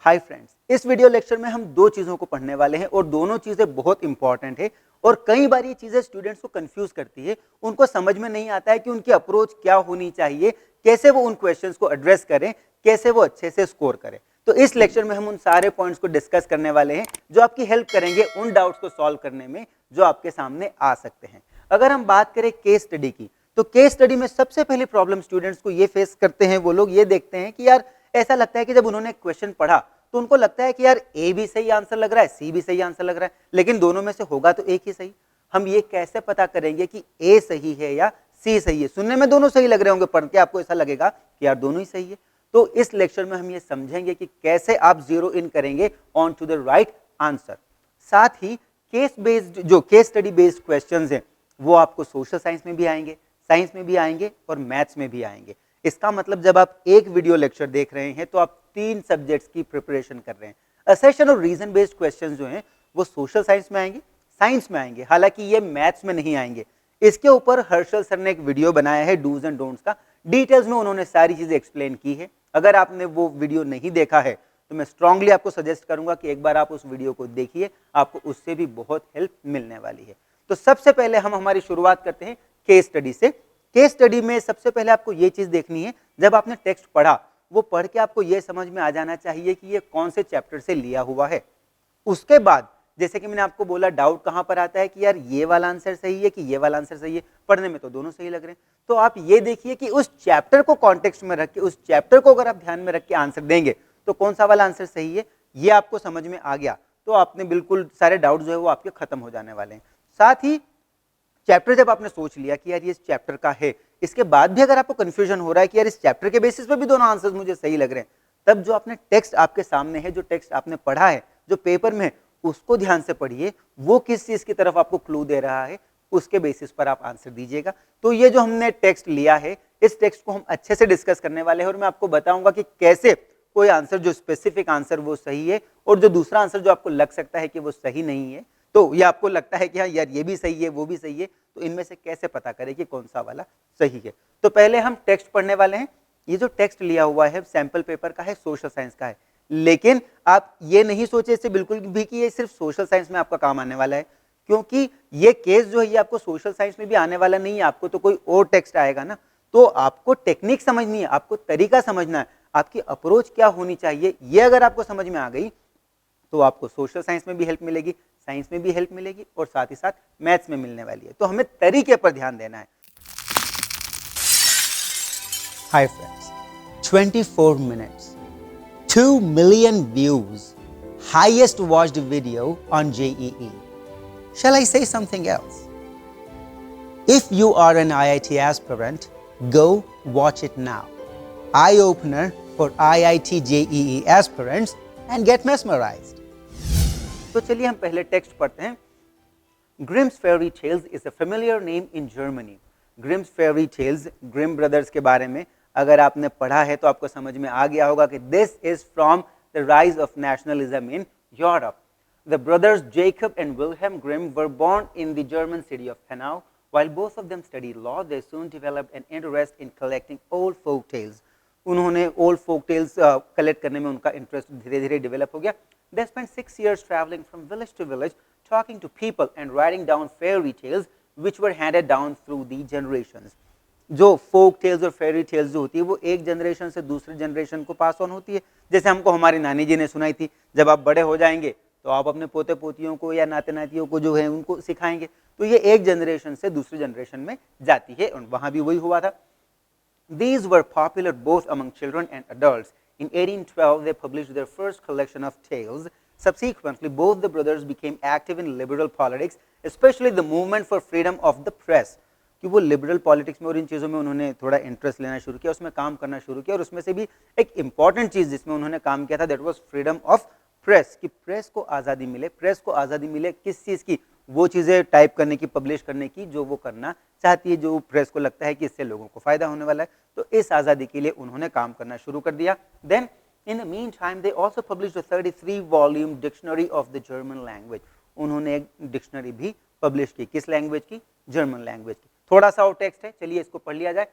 Hi friends, इस video lecture में हम दो चीज़ों को पढ़ने वाले हैं और दोनों चीज़ें बहुत इंपॉर्टेंट है और कई बार ये चीज़ें स्टूडेंट्स को कंफ्यूज करती है। उनको समझ में नहीं आता है कि उनकी अप्रोच क्या होनी चाहिए, कैसे वो उन क्वेश्चंस को एड्रेस करें, कैसे वो अच्छे से स्कोर करें। तो इस लेक्चर में हम उन सारे पॉइंट्स को डिस्कस करने वाले हैं जो आपकी हेल्प करेंगे उन डाउट्स को सॉल्व करने में जो आपके सामने आ सकते हैं। अगर हम बात करें केस स्टडी की, तो केस स्टडी में सबसे पहली प्रॉब्लम स्टूडेंट्स को ये फेस करते हैं, वो लोग ये देखते हैं कि यार ऐसा लगता है कि जब उन्होंने क्वेश्चन पढ़ा तो उनको लगता है कि यार ए भी सही आंसर लग रहा है, सी भी सही आंसर लग रहा है, लेकिन दोनों में से होगा तो एक ही सही। हम ये कैसे पता करेंगे कि ए सही है या सी सही है? सुनने में दोनों सही लग रहे होंगे, पढ़ के आपको ऐसा लगेगा कि यार दोनों ही सही है। तो इस लेक्चर में हम ये समझेंगे कि कैसे आप जीरो इन करेंगे on to the right answer. साथ ही केस बेस्ड जो केस स्टडी बेस्ड क्वेश्चंस हैं वो आपको सोशल साइंस में भी आएंगे, साइंस में भी आएंगे और मैथ्स में भी आएंगे। इसका मतलब जब आप एक वीडियो लेक्चर देख रहे हैं तो आप तीन सब्जेक्ट्स की प्रिपरेशन कर रहे हैं। असर्शन और रीजन बेस्ड क्वेश्चंस जो हैं वो सोशल साइंस में आएंगे, साइंस में आएंगे, हालांकि ये मैथ्स में नहीं आएंगे। इसके ऊपर हर्षल सर ने एक वीडियो बनाया है डूज एंड डोंट्स का, डिटेल्स में उन्होंने सारी चीजें एक्सप्लेन की है। अगर आपने वो वीडियो नहीं देखा है तो मैं स्ट्रांगली आपको सजेस्ट करूंगा कि एक बार आप उस वीडियो को देखिए, आपको उससे भी बहुत हेल्प मिलने वाली है। तो सबसे पहले हम हमारी शुरुआत करते हैं केस स्टडी से। केस स्टडी में सबसे पहले आपको ये चीज देखनी है, जब आपने टेक्स्ट पढ़ा वो पढ़ के आपको ये समझ में आ जाना चाहिए कि ये कौन से चैप्टर से लिया हुआ है। उसके बाद जैसे कि मैंने आपको बोला, डाउट कहां पर आता है कि यार ये वाला आंसर सही है कि ये वाला आंसर सही है, पढ़ने में तो दोनों सही लग रहे हैं। तो आप ये देखिए कि उस चैप्टर को कॉन्टेक्स्ट में रख के, उस चैप्टर को अगर आप ध्यान में रख के आंसर देंगे तो कौन सा वाला आंसर सही है ये आपको समझ में आ गया तो आपने बिल्कुल सारे डाउट जो है वो आपके खत्म हो जाने वाले हैं। साथ ही चैप्टर जब आपने सोच लिया कि यार ये इस चैप्टर का है, इसके बाद भी अगर आपको कंफ्यूजन हो रहा है कि यार इस चैप्टर के बेसिस पे भी दोनों आंसर्स मुझे सही लग रहे हैं, तब जो आपने टेक्स्ट आपके सामने है, जो टेक्स्ट आपने पढ़ा है, जो पेपर में है, उसको ध्यान से पढ़िए। वो किस चीज की तरफ आपको क्लू दे रहा है, उसके बेसिस पर आप आंसर दीजिएगा। तो ये जो हमने टेक्स्ट लिया है, इस टेक्स्ट को हम अच्छे से डिस्कस करने वाले हैं और मैं आपको बताऊंगा कि कैसे कोई आंसर जो स्पेसिफिक आंसर वो सही है और जो दूसरा आंसर जो आपको लग सकता है कि वो सही नहीं है, तो ये आपको लगता है कि हाँ यार ये भी सही है वो भी सही है, तो इनमें से कैसे पता करें कि कौन सा वाला सही है। तो पहले हम टेक्स्ट पढ़ने वाले हैं। ये जो टेक्स्ट लिया हुआ है सैंपल पेपर का है, सोशल साइंस का है, लेकिन आप ये नहीं सोचे इससे बिल्कुल भी कि ये सिर्फ सोशल साइंस में आपका काम आने वाला है, क्योंकि ये केस जो है ये आपको सोशल साइंस में भी आने वाला नहीं है, आपको तो कोई और टेक्स्ट आएगा ना। तो आपको टेक्निक समझनी है, आपको तरीका समझना है, आपकी अप्रोच क्या होनी चाहिए, ये अगर आपको समझ में आ गई तो आपको सोशल साइंस में भी हेल्प मिलेगी, साइंस में भी हेल्प मिलेगी और साथ ही साथ मैथ्स में मिलने वाली है। तो हमें तरीके पर ध्यान देना है। Hi friends, 24 minutes, 2 million views, highest watched video on JEE. Shall I say something else? If you are an IIT aspirant, go watch it now. Eye opener for IIT JEE aspirants and get mesmerized. तो चलिए हम पहले text पढ़ते हैं। Grimm's fairy tales is a familiar name in Germany. Grimm's fairy tales, Grimm brothers के बारे में अगर आपने पढ़ा है तो आपको समझ में आ गया होगा कि this is from the rise of nationalism in Europe. The brothers Jacob and Wilhelm Grimm were born in the German city of Hanau. While both of them studied law, they soon developed an interest in collecting old folk tales. उन्होंने old folk tales collect करने में उनका interest धीरे धीरे develop हो गया। They spent 6 years traveling from village to village, talking to people and writing down fairy tales which were handed down through the generations. जो folk tales और fairy tales जो होती है वो एक जनरेशन से दूसरे जनरेशन को पास ऑन होती है। जैसे हमको हमारी नानी जी ने सुनाई थी, जब आप बड़े हो जाएंगे तो आप अपने पोते पोतियों को या नाते नातियों को जो है उनको सिखाएंगे, तो ये एक जनरेशन से दूसरे जनरेशन में जाती है और वहां भी वही हुआ था। These were popular both among children and adults. In 1812, they published their first collection of tales. Subsequently, both the brothers became active in liberal politics, especially the movement for freedom of the press. कि वो liberal politics में और इन चीज़ों में उन्होंने थोड़ा interest लेना शुरू किया, उसमें काम करना शुरू किया और उसमें से भी एक इंपॉर्टेंट चीज़ जिसमें उन्होंने काम किया था, that was freedom of press, कि प्रेस को आज़ादी मिले। प्रेस को आज़ादी मिले किस चीज़ की? वो चीज़ें टाइप करने की, पब्लिश करने की जो वो करना चाहती है, जो प्रेस को लगता है कि इससे लोगों को फायदा होने वाला है। तो इस आज़ादी के लिए उन्होंने काम करना शुरू कर दिया। Then in the meantime they also published 33 volume dictionary of the German language. उन्होंने एक डिक्शनरी भी पब्लिश की, किस लैंग्वेज की? जर्मन लैंग्वेज की। थोड़ा सा और टेक्स्ट है, चलिए इसको पढ़ लिया जाए।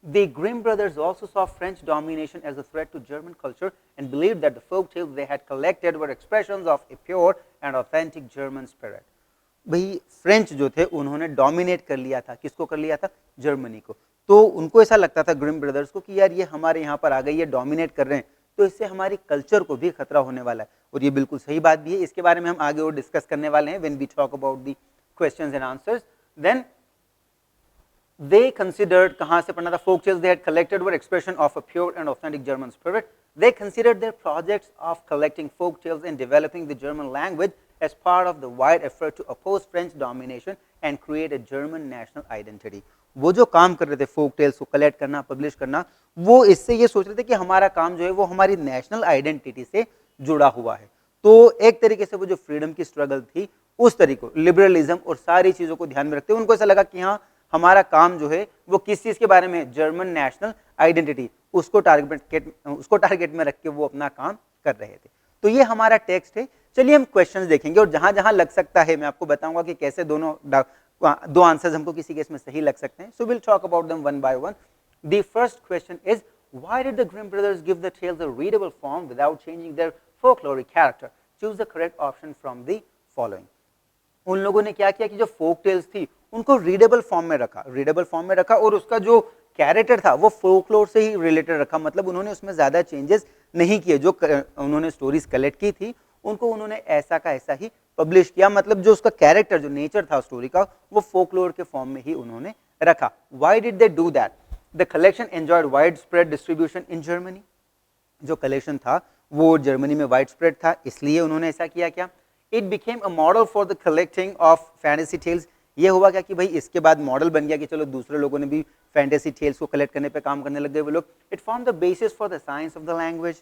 The Grimm brothers also saw French domination as a threat to German culture and believed that the folk tales they had collected were expressions of a pure and authentic German spirit. भाई French जो थे उन्होंने dominate कर लिया था, किसको कर लिया था? जर्मनी को। तो उनको ऐसा लगता था ग्रिम ब्रदर्स को कि यार ये हमारे यहाँ पर आ गई, ये डोमिनेट कर रहे हैं, तो इससे हमारी कल्चर को भी खतरा होने वाला है। और ये बिल्कुल सही बात भी है, इसके बारे में हम आगे और डिस्कस करने वाले हैं when we talk about the questions and answers. Then they considered, कहाँ से पढ़ना था? folk tales they had collected were expression of a pure and authentic German spirit. They considered their projects of collecting folk tales and developing the German language as part of the wide effort to oppose French domination and create a German national identity. वो जो काम कर रहे थे folk tales को collect करना, publish करना, वो इससे ये सोच रहे थे कि हमारा काम जो है वो हमारी नेशनल आइडेंटिटी से जुड़ा हुआ है। तो एक तरीके से वो जो फ्रीडम की स्ट्रगल थी उस तरीके लिबरलिज्म और सारी चीज़ों को ध्यान में रखते हुए उनको ऐसा लगा कि हाँ हमारा काम जो है वो किस चीज़ के बारे में? जर्मन नेशनल आइडेंटिटी, उसको टारगेट में रख के वो अपना काम कर रहे थे। तो ये हमारा टेक्स्ट है। चलिए हम क्वेश्चंस देखेंगे और जहां जहां लग सकता है मैं आपको बताऊंगा कि कैसे दो आंसर्स हमको किसी केस में सही लग सकते हैं। So we'll talk about them one by one. The first question is why did the Grimm brothers give the tales a readable form without changing their folkloric character? Choose the correct option from the following. उन लोगों ने क्या किया कि जो folk tales थी उनको readable form में रखा, और उसका जो कैरेक्टर था वो फोकलोर से ही रिलेटेड रखा। मतलब उन्होंने उसमें ज्यादा चेंजेस नहीं किए, जो उन्होंने स्टोरीज कलेक्ट की थी उनको उन्होंने ऐसा का ऐसा ही पब्लिश किया। मतलब जो उसका कैरेक्टर, जो नेचर था स्टोरी का, वो फोकलोर के फॉर्म में ही उन्होंने रखा। Why did they do that? The collection enjoyed wide spread distribution in Germany. जो कलेक्शन था वो जर्मनी में वाइड स्प्रेड था, इसलिए उन्होंने ऐसा किया। क्या? It became a model for the collecting of fantasy tales. ये हुआ क्या कि भाई इसके बाद मॉडल बन गया कि चलो दूसरे लोगों ने भी फैंटेसी टेल्स को कलेक्ट करने पे काम करने लग गए वो लोग। It form the basis for the science of the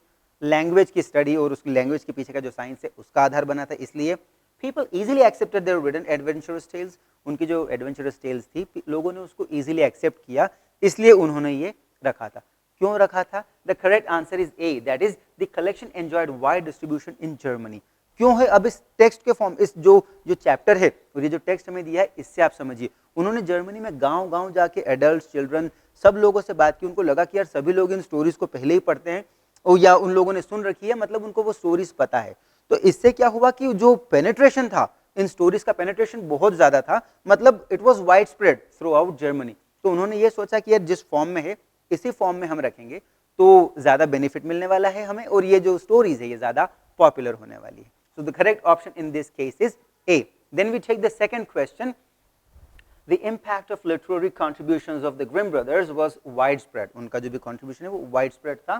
language की स्टडी, और उसकी लैंग्वेज के पीछे का जो साइंस है उसका आधार बना था। इसलिए people easily accepted their written adventurous tales. उनकी जो एडवेंचरस टेल्स थी लोगों ने उसको इजीली एक्सेप्ट किया, इसलिए उन्होंने ये रखा था। क्यों रखा था? The correct answer is a, that is the collection enjoyed wide distribution in Germany. क्यों है? अब इस टेक्स्ट के फॉर्म, इस जो चैप्टर है और ये जो टेक्स्ट हमें दिया है इससे आप समझिए। उन्होंने जर्मनी में गांव-गांव जाके एडल्ट्स, चिल्ड्रन, सब लोगों से बात की। उनको लगा कि यार सभी लोग इन स्टोरीज को पहले ही पढ़ते हैं और या उन लोगों ने सुन रखी है, मतलब उनको वो स्टोरीज पता है। तो इससे क्या हुआ कि जो पेनिट्रेशन था इन स्टोरीज का, पेनिट्रेशन बहुत ज्यादा था, मतलब it was wide spread through out Germany. तो उन्होंने ये सोचा कि यार जिस फॉर्म में है इसी फॉर्म में हम रखेंगे तो ज्यादा बेनिफिट मिलने वाला है हमें, और ये जो स्टोरीज है ये ज्यादा पॉपुलर होने वाली है। So the correct option in this case is A. Then we take the second question. The impact of literary contributions of the Grimm brothers was widespread. उनका जो भी contribution है वो widespread था.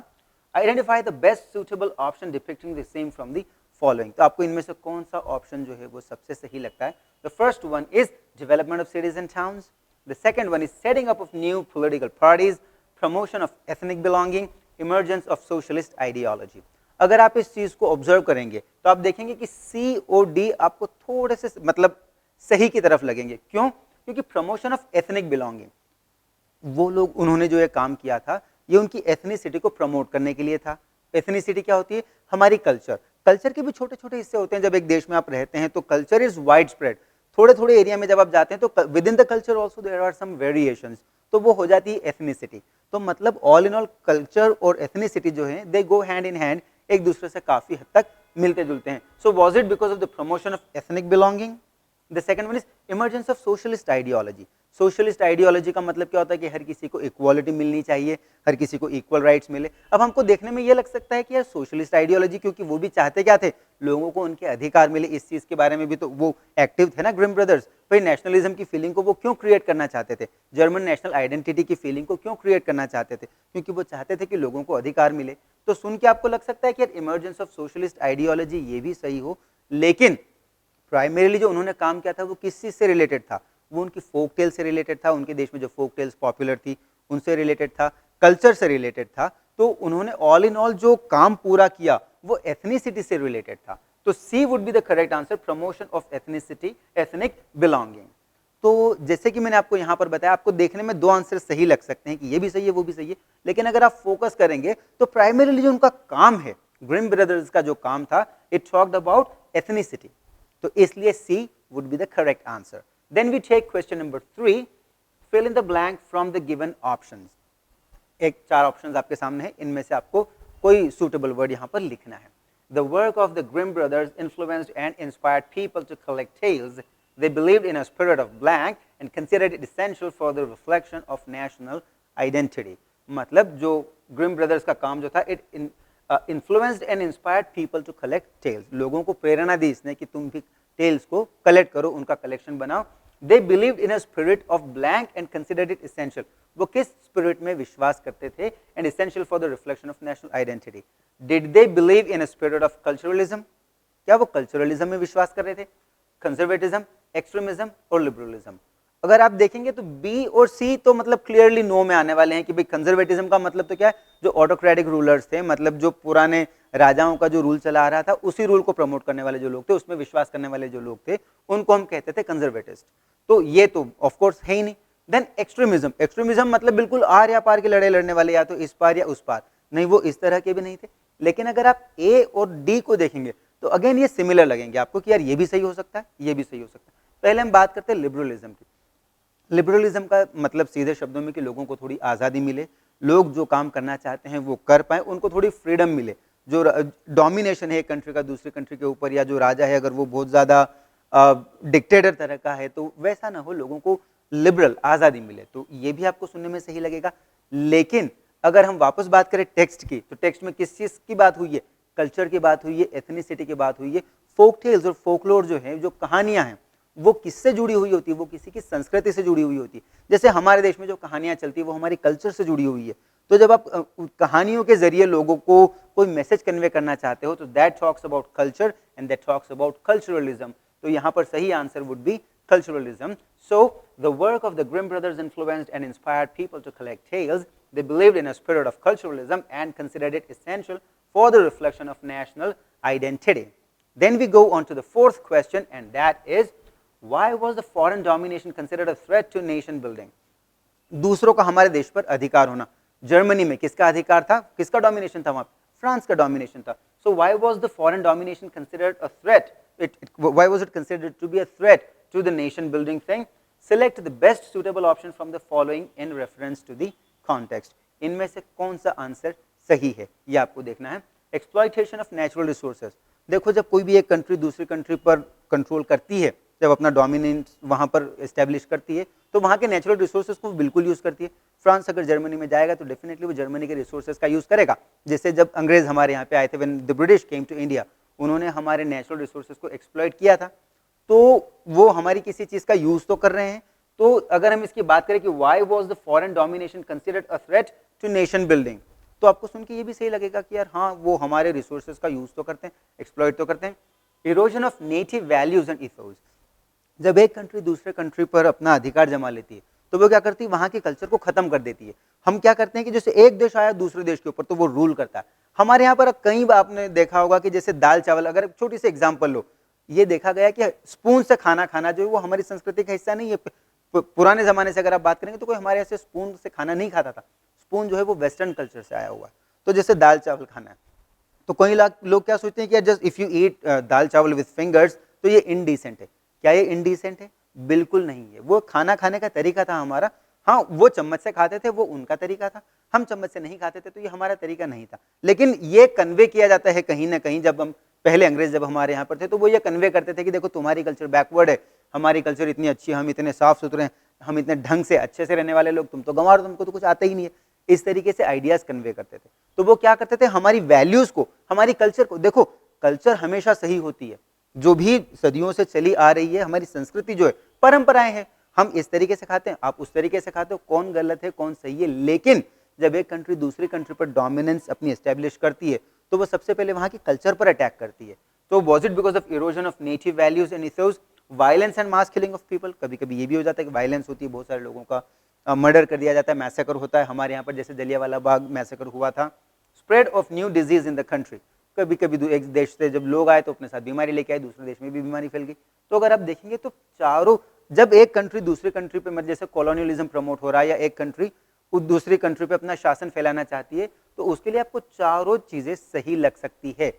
Identify the best suitable option depicting the same from the following. तो आपको इनमें से कौन सा option जो है वो सबसे सही लगता है? The first one is development of cities and towns. The second one is setting up of new political parties, promotion of ethnic belonging, emergence of socialist ideology. अगर आप इस चीज को ऑब्जर्व करेंगे तो आप देखेंगे कि सी और डी आपको थोड़े से मतलब सही की तरफ लगेंगे। क्यों? क्योंकि प्रमोशन ऑफ एथनिक बिलोंगिंग, वो लोग उन्होंने जो ये काम किया था ये उनकी एथनिसिटी को प्रमोट करने के लिए था। एथनिसिटी क्या होती है? हमारी कल्चर। कल्चर के भी छोटे छोटे हिस्से होते हैं। जब एक देश में आप रहते हैं तो कल्चर इज वाइड स्प्रेड। थोड़े थोड़े एरिया में जब आप जाते हैं तो within the culture also there are some variations, तो वो हो जाती है एथनिसिटी। तो मतलब ऑल इन ऑल कल्चर और एथनिसिटी जो है दे गो हैंड इन हैंड, एक दूसरे से काफी हद तक मिलते जुलते हैं। So was it because of the promotion of ethnic belonging? The second one is emergence of socialist ideology. Socialist ideology का मतलब क्या होता है कि हर किसी को इक्वालिटी मिलनी चाहिए, हर किसी को इक्वल राइट्स मिले। अब हमको देखने में ये लग सकता है कि यार सोशलिस्ट आइडियोलॉजी, क्योंकि वो भी चाहते क्या थे? लोगों को उनके अधिकार मिले। इस चीज के बारे में भी तो वो एक्टिव थे ना ग्रिम ब्रदर्स। भाई नेशनलिज्म की फीलिंग को वो क्यों क्रिएट करना चाहते थे? जर्मन नेशनल आइडेंटिटी की फीलिंग को क्यों क्रिएट करना चाहते थे? क्योंकि वो चाहते थे कि लोगों को अधिकार मिले। तो सुन के आपको लग सकता है कि यार इमर्जेंस ऑफ सोशलिस्ट आइडियोलॉजी ये भी सही हो, लेकिन प्राइमरीली जो उन्होंने काम किया था वो किस चीज से रिलेटेड था? वो उनकी फोक टेल से रिलेटेड था। उनके देश में जो फोक टेल्स पॉपुलर थी उनसे रिलेटेड था, कल्चर से रिलेटेड था। तो उन्होंने ऑल इन ऑल जो काम पूरा किया वो एथनिसिटी से रिलेटेड था। तो C would be the correct answer, promotion of ethnicity, ethnic belonging. तो जैसे कि मैंने आपको यहाँ पर बताया, आपको देखने में दो आंसर सही लग सकते हैं कि ये भी सही है वो भी सही है, लेकिन अगर आप फोकस करेंगे तो प्राइमरीली जो उनका काम है, ग्रिम ब्रदर्स का जो काम था, इट टॉक्ड अबाउट एथनिसिटी। तो इसलिए C would be the correct answer. Then we take question number 3, fill in the blank from the given options. एक 4 ऑप्शंस आपके सामने है, इनमें से आपको कोई सूटेबल वर्ड यहाँ पर लिखना है। The work of the Grimm brothers influenced and inspired people to collect tales. They believed in a spirit of blank and considered it essential for the reflection of national identity. मतलब जो Grimm brothers का काम जो था, it influenced and inspired people to collect tales. लोगों को प्रेरणा दी इसने कि तुम भी टेल्स को कलेक्ट करो, उनका कलेक्शन बनाओ। They believed in a spirit of blank and considered it essential. वो किस स्पिरिट में विश्वास करते थे? And essential for the reflection of national identity. Did they believe in a spirit of culturalism? क्या वो कल्चरलिज्म में विश्वास कर रहे थे? कंजर्वेटिज्म, एक्सट्रीमिज्म और लिबरलिज्म। अगर आप देखेंगे तो बी और सी तो मतलब क्लियरली नो में आने वाले हैं कि भाई कंजर्वेटिज्म का मतलब तो क्या है, जो ऑटोक्रेटिक रूलर्स थे, मतलब जो पुराने राजाओं का जो रूल चला आ रहा था उसी रूल को प्रमोट करने वाले जो लोग थे, उसमें विश्वास करने वाले जो लोग थे, उनको हम कहते थे कंजर्वेटिस्ट। तो ये तो ऑफ कोर्स है ही नहीं। देन एक्सट्रीमिज्म, एक्सट्रीमिज्म मतलब बिल्कुल आर या पार की लड़ाई लड़ने वाले, या तो इस पार या उस पार, नहीं वो इस तरह के भी नहीं थे। लेकिन अगर आप ए और डी को देखेंगे तो अगेन ये सिमिलर लगेंगे आपको कि यार ये भी सही हो सकता है, ये भी सही हो सकता है। पहले हम बात करते हैं लिबरलिज्म की। लिबरलिज्म का मतलब सीधे शब्दों में कि लोगों को थोड़ी आज़ादी मिले, लोग जो काम करना चाहते हैं वो कर पाए, उनको थोड़ी फ्रीडम मिले। जो डोमिनेशन है एक कंट्री का दूसरी कंट्री के ऊपर, या जो राजा है अगर वो बहुत ज़्यादा डिक्टेटर तरह का है तो वैसा ना हो, लोगों को लिबरल आज़ादी मिले। तो ये भी आपको सुनने में सही लगेगा। लेकिन अगर हम वापस बात करें टेक्स्ट की, तो टेक्स्ट में किस चीज़ की बात हुई है? कल्चर की बात हुई है, एथनिसिटी की बात हुई है। फोक टेल्स और फोकलोर जो है, जो कहानियां हैं, वो किससे जुड़ी हुई होती है? वो किसी की संस्कृति से जुड़ी हुई होती है। जैसे हमारे देश में जो कहानियां चलती है वो हमारी कल्चर से जुड़ी हुई है। तो जब आप कहानियों के जरिए लोगों को कोई मैसेज कन्वे करना चाहते हो तो that talks about culture and that talks about culturalism. तो यहाँ पर सही answer would be culturalism. So the work of the Grimm brothers influenced and inspired people to collect tales. They believed in a spirit of culturalism and considered it essential for the reflection of national identity. Then we go on to the fourth question, and that is, why was the foreign domination considered a threat to nation building? दूसरों का हमारे देश पर अधिकार होना। Germany में किसका अधिकार था? किसका डोमिनेशन था वहां? फ्रांस का डोमिनेशन था। So why was the foreign domination considered a threat? Why was it considered to be a threat to the nation building thing? Select the best suitable option from the following in reference to the context. इनमें से कौन सा answer सही है ये आपको देखना है। Exploitation of natural resources. देखो, जब कोई भी एक कंट्री दूसरी कंट्री पर कंट्रोल करती है, जब अपना डोमिनेंस वहां पर एस्टेब्लिश करती है, तो वहां के नेचुरल रिसोर्सेज को बिल्कुल यूज करती है। फ्रांस अगर जर्मनी में जाएगा तो डेफिनेटली वो जर्मनी के रिसोर्सेज का यूज करेगा। जैसे जब अंग्रेज हमारे यहाँ पे आए थे, when the British came to India, उन्होंने हमारे नेचुरल रिसोर्सेज को एक्सप्लॉइट किया था, तो वो हमारी किसी चीज का यूज तो कर रहे हैं। तो अगर हम इसकी बात करें कि why was the foreign domination considered a threat to nation building, तो आपको सुन के ये भी सही लगेगा कि यार हाँ, वो हमारे रिसोर्सेज का यूज तो करते हैं, एक्सप्लॉइट तो करते हैं। Erosion of native values and ethos. जब एक कंट्री दूसरे कंट्री पर अपना अधिकार जमा लेती है तो वो क्या करती है? वहां के कल्चर को खत्म कर देती है। हम क्या करते हैं कि जैसे एक देश आया दूसरे देश के ऊपर तो वो रूल करता है। हमारे यहाँ पर कई बार आपने देखा होगा कि जैसे दाल चावल, अगर छोटी सी एग्जांपल लो, ये देखा गया कि स्पून से खाना खाना जो है वो हमारी संस्कृति का हिस्सा नहीं है। पुराने जमाने से अगर आप बात करेंगे तो कोई हमारे यहाँ से स्पून से खाना नहीं खाता था। स्पून जो है वो वेस्टर्न कल्चर से आया हुआ है। तो जैसे दाल चावल खाना है तो कई लोग क्या सोचते हैं कि जस्ट इफ यू ईट दाल चावल विद फिंगर्स तो ये इनडिसेंट है। क्या ये इनडिसेंट है? बिल्कुल नहीं है। वो खाना खाने का तरीका था हमारा। हाँ, वो चम्मच से खाते थे, वो उनका तरीका था। हम चम्मच से नहीं खाते थे तो ये हमारा तरीका नहीं था। लेकिन ये कन्वे किया जाता है कहीं ना कहीं। जब हम पहले अंग्रेज जब हमारे यहाँ पर थे तो वो ये कन्वे करते थे कि देखो तुम्हारी कल्चर बैकवर्ड है, हमारी कल्चर इतनी अच्छी है, हम इतने साफ सुथरे हैं, हम इतने ढंग से अच्छे से रहने वाले लोग, तुम तो गंवार, तुमको तो कुछ आता ही नहीं है। इस तरीके से आइडियाज कन्वे करते थे। तो वो क्या करते थे? हमारी वैल्यूज को, हमारी कल्चर को, देखो कल्चर हमेशा सही होती है, जो भी सदियों से चली आ रही है हमारी संस्कृति जो है, परंपराएं हैं, हम इस तरीके से खाते हैं, आप उस तरीके से खाते हो, कौन गलत है कौन सही है। लेकिन जब एक कंट्री दूसरी कंट्री पर डोमिनेंस अपनी एस्टेब्लिश करती है तो वो सबसे पहले वहां की कल्चर पर अटैक करती है। तो was it because of erosion of native values and ethos, violence and mass killing of people? कभी कभी ये भी हो जाता है कि वायलेंस होती है, बहुत सारे लोगों का मर्डर कर दिया जाता है, मैसेकर होता है। हमारे यहाँ पर जैसे जलियांवाला बाग मैसेकर हुआ था। Spread of new disease in the country, कभी कभी एक देश से जब लोग आए तो अपने साथ बीमारी लेके आए, दूसरे देश में भी बीमारी फैल गई। तो अगर आप देखेंगे तो चारों, जब एक कंट्री दूसरी कंट्री पे, जैसे कॉलोनियलिज्म प्रमोट हो रहा है या एक कंट्री दूसरी कंट्री पे अपना शासन फैलाना चाहती है, तो उसके लिए आपको चारों चीजें सही लग सकती है।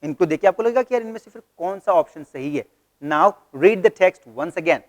इनको देखिए आपको लगेगा कि यार इनमें से फिर कौन सा ऑप्शन सही है। Now read the text once again.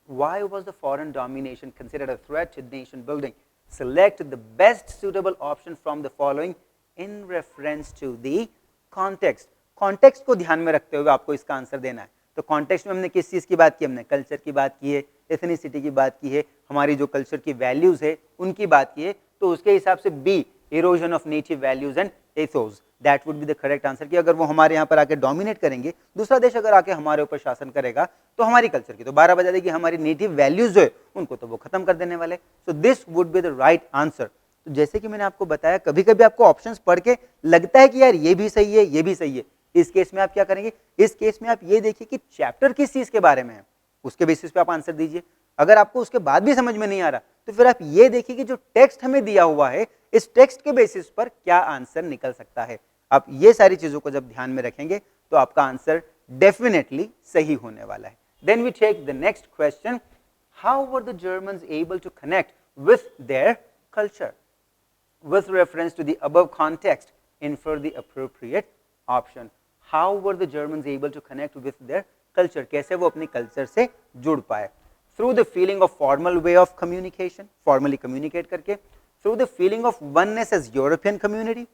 Why was the foreign domination considered a threat to nation building? select the best suitable option from the following in reference to the context. Context को ध्यान में रखते हुए आपको इसका answer देना है। तो कॉन्टेक्स्ट में हमने किस चीज़ की बात की, हमने कल्चर की बात की है, एथनिसिटी की बात की है, हमारी जो कल्चर की वैल्यूज है उनकी बात की है। तो उसके हिसाब से B, erosion of native values and ethos, that would be the correct answer. कि अगर वो हमारे यहाँ पर आके डोमिनेट करेंगे, दूसरा देश अगर आके हमारे ऊपर शासन करेगा, तो हमारी कल्चर की तो 12 बजा देगी, हमारी नेटिव वैल्यूज जो है उनको तो वो खत्म कर देने वाले। So this would be the right answer. तो जैसे कि मैंने आपको बताया, कभी कभी आपको ऑप्शंस पढ़ के लगता है कि यार ये भी सही है, ये भी सही है। इस केस में आप क्या करेंगे, इस केस में आप ये देखिए कि चैप्टर किस चीज के बारे में है, उसके बेसिस पे आप आंसर दीजिए। अगर आपको उसके बाद भी समझ में नहीं आ रहा, तो फिर आप ये देखिए कि जो टेक्स्ट हमें दिया हुआ है, इस टेक्स्ट के बेसिस पर क्या आंसर निकल सकता है। आप ये सारी चीजों को जब ध्यान में रखेंगे तो आपका आंसर डेफिनेटली सही होने वाला है। Then we take the next question, how were the Germans able to connect with their culture? With reference to the above context, infer the appropriate option. How were the Germans able to connect with their culture? कैसे वो अपने culture से जुड़ पाए? Through the feeling of formal way of communication, formally communicate करके, through the feeling of oneness as European community,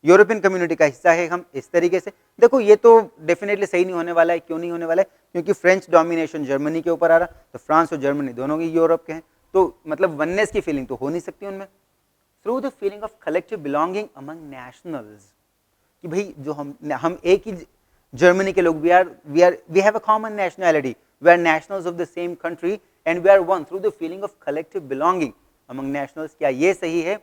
European community का हिस्सा है हम इस तरीके से। देखो ये तो डेफिनेटली सही नहीं होने वाला है। क्यों नहीं होने वाला है? क्योंकि फ्रेंच डोमिनेशन जर्मनी के ऊपर आ रहा, तो फ्रांस और जर्मनी दोनों ही यूरोप के हैं, तो मतलब वननेस की फीलिंग तो हो नहीं सकती उनमें। Through the feeling of collective belonging among nationals, कि भाई जो हम एक ही जर्मनी के लोग, we have a common nationality, we are nationals of the same country and we are one, through the feeling of collective belonging among nationals. क्या ये सही है?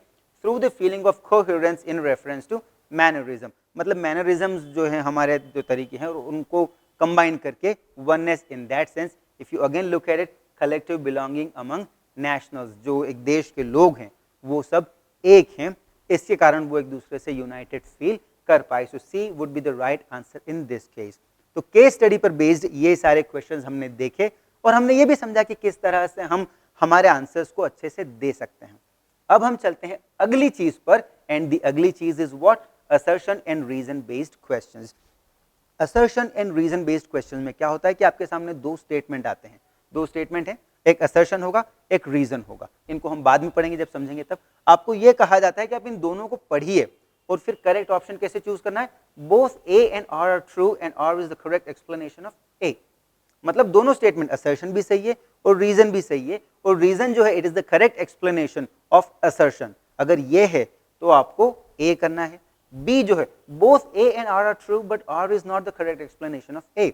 Through the feeling of coherence in reference to mannerism, मतलब mannerisms जो है हमारे जो तरीके हैं और उनको कंबाइन करके oneness in that sense. If you again look at it, collective belonging among nationals, जो एक देश के लोग हैं वो सब एक हैं, इसके कारण वो एक दूसरे से यूनाइटेड फील कर पाए। So C would be the right answer in this case. तो केस स्टडी पर बेस्ड ये सारे क्वेश्चंस हमने देखे और हमने ये भी समझा कि किस तरह से हम हमारे आंसर्स को अच्छे से दे सकते हैं। अब हम चलते हैं अगली चीज पर, एंड द अगली चीज is what? Assertion and reason based questions. Assertion and reason based question में क्या होता है कि आपके सामने दो स्टेटमेंट आते हैं, दो स्टेटमेंट है, एक असर्शन होगा, एक रीजन होगा। इनको हम बाद में पढ़ेंगे, जब समझेंगे तब। आपको यह कहा जाता है कि आप इन दोनों को पढ़िए और फिर करेक्ट ऑप्शन कैसे चूज करना है। Both A and R are true and R is the correct explanation of A. मतलब दोनों स्टेटमेंट, असर्शन भी सही है और रीजन भी सही है, और रीजन जो है it is the correct explanation of assertion. अगर ये है तो आपको ए करना है। बी जो है, both A and R are true but R is not the correct explanation of A.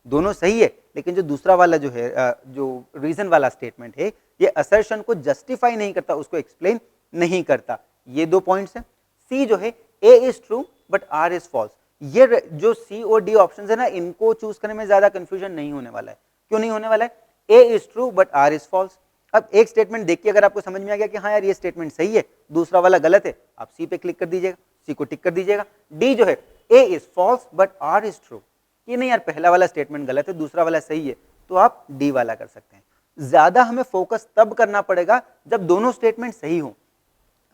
दोनों सही है, लेकिन जो दूसरा वाला जो है, जो रीजन वाला स्टेटमेंट है, ये असर्शन को जस्टिफाई नहीं करता, उसको एक्सप्लेन नहीं करता। ये दो पॉइंट्स हैं। सी जो है, A is true but R is false. ये जो सी और डी ऑप्शन है ना, इनको चूज करने में ज्यादा कंफ्यूजन नहीं होने वाला है। क्यों नहीं होने वाला है? A is true but R is false. अब एक स्टेटमेंट देख के अगर आपको समझ में आ गया कि हाँ यार ये स्टेटमेंट सही है, दूसरा वाला गलत है, आप सी पे क्लिक कर दीजिएगा, सी को टिक कर दीजिएगा। डी जो है, A is false but R is true, कि नहीं यार पहला वाला स्टेटमेंट गलत है, दूसरा वाला सही है, तो आप डी वाला कर सकते हैं। ज्यादा हमें फोकस तब करना पड़ेगा जब दोनों स्टेटमेंट सही हो।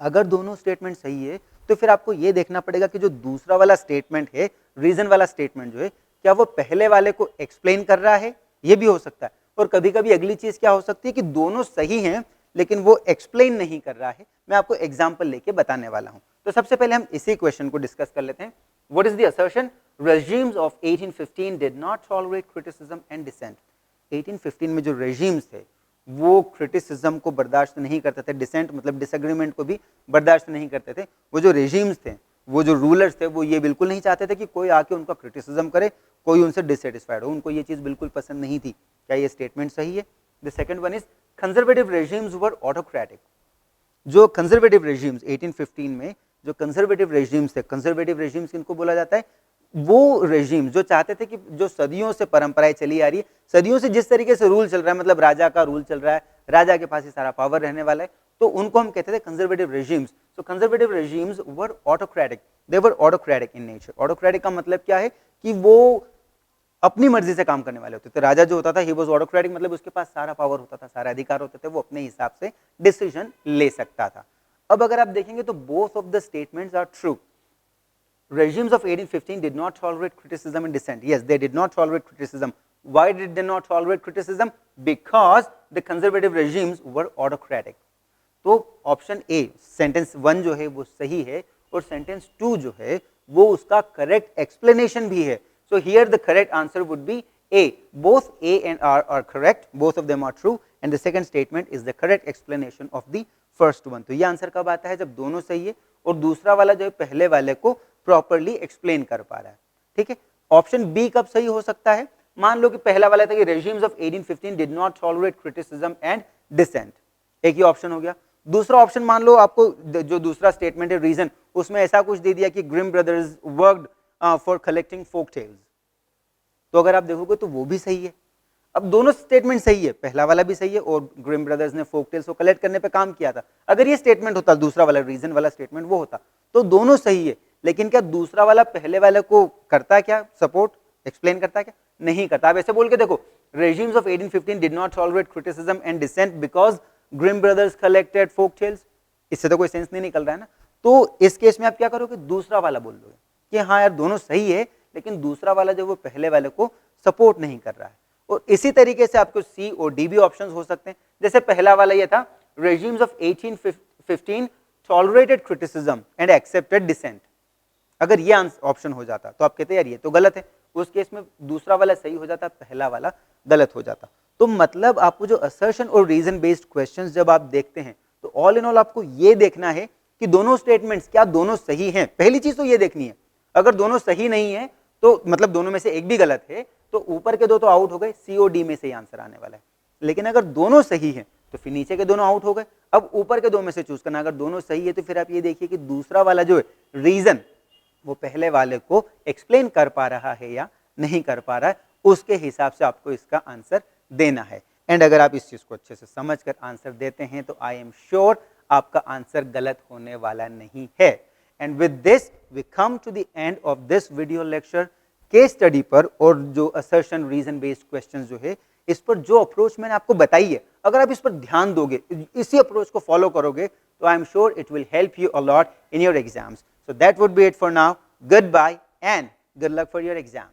अगर दोनों स्टेटमेंट सही है तो फिर आपको यह देखना पड़ेगा कि जो दूसरा वाला स्टेटमेंट है, रीजन वाला स्टेटमेंट जो है, क्या वो पहले वाले को एक्सप्लेन कर रहा है? ये भी हो सकता है। और कभी कभी अगली चीज क्या हो सकती है कि दोनों सही हैं लेकिन वो एक्सप्लेन नहीं कर रहा है। मैं आपको एग्जाम्पल लेके बताने वाला हूं। तो सबसे पहले हम इसी क्वेश्चन को डिस्कस कर लेते हैं। What is the assertion? regimes of 1815 did not tolerate criticism and dissent. 1815 में जो regimes थे वो criticism को बर्दाश्त नहीं करते थे, dissent मतलब disagreement को भी बर्दाश्त नहीं करते थे। वो जो regimes थे, वो जो rulers थे, वो ये बिल्कुल नहीं चाहते थे कि कोई आके उनका criticism करे, कोई उनसे dissatisfied हो, उनको ये चीज बिल्कुल पसंद नहीं थी। क्या ये statement सही है? The second one is conservative regimes were autocratic. जो conservative regimes 1815 में जो conservative regimes थे, conservative regimes किनको बोला जाता है? वो रेजिम जो चाहते थे कि जो सदियों से परंपराएं चली आ रही है, सदियों से जिस तरीके से रूल चल रहा है, मतलब राजा का रूल चल रहा है, राजा के पास ही सारा पावर रहने वाला है, तो उनको हम कहते थे conservative regimes. So conservative regimes were autocratic, they were autocratic in nature. Autocratic का मतलब क्या है कि वो अपनी मर्जी से काम करने वाले होते थे। राजा जो होता था, ही वाज ऑटोक्रेटिक, मतलब उसके पास सारा पावर होता था, सारे अधिकार होते थे, वो अपने हिसाब से डिसीजन ले सकता था। अब अगर आप देखेंगे तो both of the statements are true. Regimes of 1815 did not tolerate criticism and dissent. Yes, they did not tolerate criticism. Why did they not tolerate criticism? Because the conservative regimes were autocratic. तो option a sentence 1 जो है वो सही है और sentence 2 जो है वो उसका करेक्ट एक्सप्लेनेशन भी है. So here the correct answer would be A. Both A and R are correct. Both of them are true. And the second statement is the correct explanation of the first one. तो ये answer कब आता है? जब दोनों सही है और दूसरा वाला जो है पहले वाले को प्रॉपरली एक्सप्लेन कर पा रहा है. ठीक है. ऑप्शन बी कब सही हो सकता है? मान लो कि पहला वाला था कि regimes of 1815 did not tolerate criticism and dissent. एक ही ऑप्शन हो गया. दूसरा ऑप्शन मान लो आपको जो दूसरा स्टेटमेंट है रीजन, उसमें ऐसा कुछ दे दिया कि Grimm brothers worked for collecting folk tales. तो अगर आप देखोगे तो वो भी सही है. अब दोनों स्टेटमेंट सही है, पहला वाला भी सही है और ग्रिम ब्रदर्स ने फोक टेल्स को कलेक्ट करने पे काम किया था. अगर ये स्टेटमेंट होता, दूसरा वाला रीजन वाला स्टेटमेंट वो होता, तो दोनों सही है. लेकिन क्या दूसरा वाला पहले वाले को करता क्या सपोर्ट, एक्सप्लेन करता क्या? नहीं करता. आप ऐसे बोल के देखो, regimes of 1815 did not tolerate criticism and dissent because Grimm brothers collected folk tales. इससे तो कोई सेंस नहीं निकल रहा है ना. तो इस केस में आप क्या करोगे? दूसरा वाला बोल दोगे कि हाँ यार दोनों सही है, लेकिन दूसरा वाला जो वो पहले वाले को सपोर्ट नहीं कर रहा है. और इसी तरीके से आपको सी और डी भी ऑप्शंस हो सकते हैं. जैसे पहला वाला ये था, regimes of 1815 tolerated criticism and accepted dissent. अगर ये ऑप्शन हो जाता तो आप कहते यार ये तो गलत है. उस केस में दूसरा वाला सही हो जाता, पहला वाला गलत हो जाता. तो मतलब आपको जो असर्शन और रीजन बेस्ड क्वेश्चंस जब आप देखते हैं तो ऑल इन ऑल आपको ये देखना है कि दोनों स्टेटमेंट्स क्या दोनों सही हैं. पहली चीज तो ये देखनी है. अगर दोनों सही नहीं है तो मतलब दोनों में से एक भी गलत है, तो ऊपर के दो तो आउट हो गए, सी और डी में से ही आंसर आने वाला है. लेकिन अगर दोनों सही हैं तो फिर नीचे के दोनों आउट हो गए. अब ऊपर के दो में से चूज करना. अगर दोनों सही है तो फिर आप ये देखिए कि दूसरा वाला जो है रीजन वो पहले वाले को एक्सप्लेन कर पा रहा है या नहीं कर पा रहा है, उसके हिसाब से आपको इसका आंसर देना है. एंड अगर आप इस चीज को अच्छे से समझ कर आंसर देते हैं तो आई एम श्योर आपका आंसर गलत होने वाला नहीं है. And with this we come to the end of this video lecture. Case study पर और जो असर्शन रीजन बेस्ड क्वेश्चंस जो है, इस पर जो अप्रोच मैंने आपको बताई है, अगर आप इस पर ध्यान दोगे, इसी अप्रोच को फॉलो करोगे, तो I am sure it will help you a lot in your exams. So that would be it for now. Goodbye and good luck for your exam.